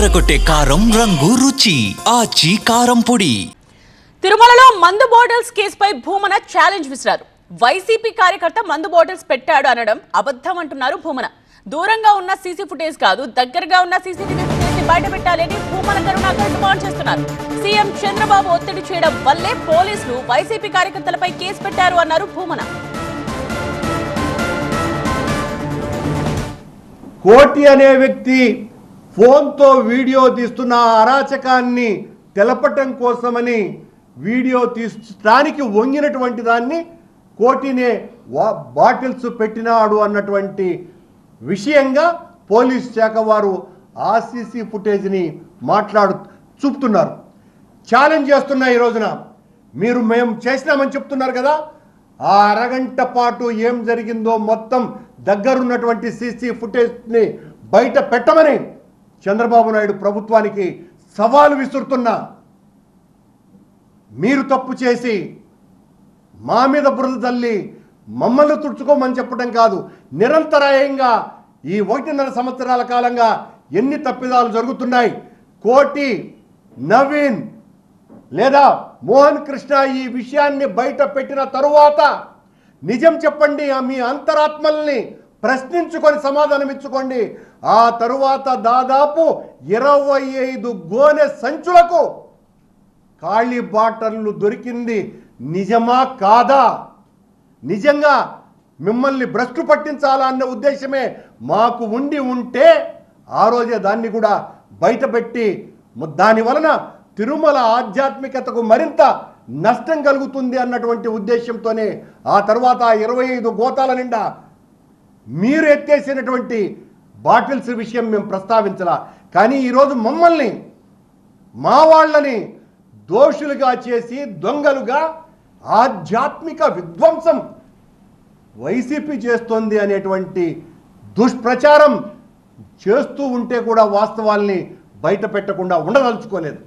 అదరకొట్టే కారం రంగు రుచి ఆచి కారం పొడి. తిరుమలలో మందు బాటిల్స్ కేసుపై భూమన ఛాలెంజ్ విసిరారు. వైసీపీ కార్యకర్త మందు బాటిల్స్ పెట్టాడు అనడం అబద్ధం అంటున్నారు భూమన. దూరంగా ఉన్న సీసీ ఫుటేజ్ కాదు, దగ్గరగా ఉన్న సీసీటీవీ ఫుటేజ్ ని బయట పెట్టాలని భూమన కరుణాకర్ డిమాండ్ చేస్తున్నారు. సీఎం చంద్రబాబు ఒత్తిడి చేయడం వల్లే పోలీసులు వైసీపీ కార్యకర్తలపై కేసు పెట్టారు అన్నారు భూమన. కోటి అనే వ్యక్తి ఫోన్తో వీడియో తీస్తున్న అరాచకాన్ని తెలపటం కోసమని వీడియో తీయడానికి వంగినటువంటి దాన్ని కోటినే బాటిల్స్ పెట్టినాడు అన్నటువంటి విషయంగా పోలీస్ శాఖ వారు ఆర్సీసీ ఫుటేజ్ని చూపుతున్నారు, ఛాలెంజ్ చేస్తున్నా. ఈ రోజున మీరు మేము చేసినామని చెప్తున్నారు కదా, ఆ అరగంట పాటు ఏం జరిగిందో మొత్తం దగ్గరున్నటువంటి సీసీ ఫుటేజ్ని బయట పెట్టమని చంద్రబాబు నాయుడు ప్రభుత్వానికి సవాలు విసురుతున్నా. మీరు తప్పు చేసి మా మీద బురద తల్లి మమ్మల్ని తుడుచుకోమని చెప్పడం కాదు, నిరంతరాయంగా ఈ 1.5 సంవత్సరాల కాలంగా ఎన్ని తప్పిదాలు జరుగుతున్నాయి. కోటి, నవీన్ లేదా మోహన్ కృష్ణ ఈ విషయాన్ని బయట పెట్టిన తరువాత నిజం చెప్పండి, మీ అంతరాత్మల్ని ప్రశ్నించుకొని సమాధానం ఇచ్చుకోండి. ఆ తరువాత దాదాపు 25 గోనె సంచులకు ఖాళీ బాటర్లు దొరికింది నిజమా కాదా? నిజంగా మిమ్మల్ని భ్రష్టు పట్టించాలా అన్న ఉద్దేశమే మాకు ఉంటే ఆ రోజే దాన్ని కూడా బయటపెట్టి దాని వలన తిరుమల ఆధ్యాత్మికతకు మరింత నష్టం కలుగుతుంది అన్నటువంటి ఉద్దేశంతోనే ఆ తర్వాత 25 గోతాల నిండా మీరు ఎత్తేసినటువంటి బాటిల్స్ విషయం మేము ప్రస్తావించలా. కానీ ఈరోజు మమ్మల్ని, మా వాళ్ళని దోషులుగా చేసి దొంగలుగా ఆధ్యాత్మిక విధ్వంసం వైసీపీ చేస్తోంది అనేటువంటి దుష్ప్రచారం చేస్తూ ఉంటే కూడా వాస్తవాల్ని బయట పెట్టకుండా ఉండదలుచుకోలేదు.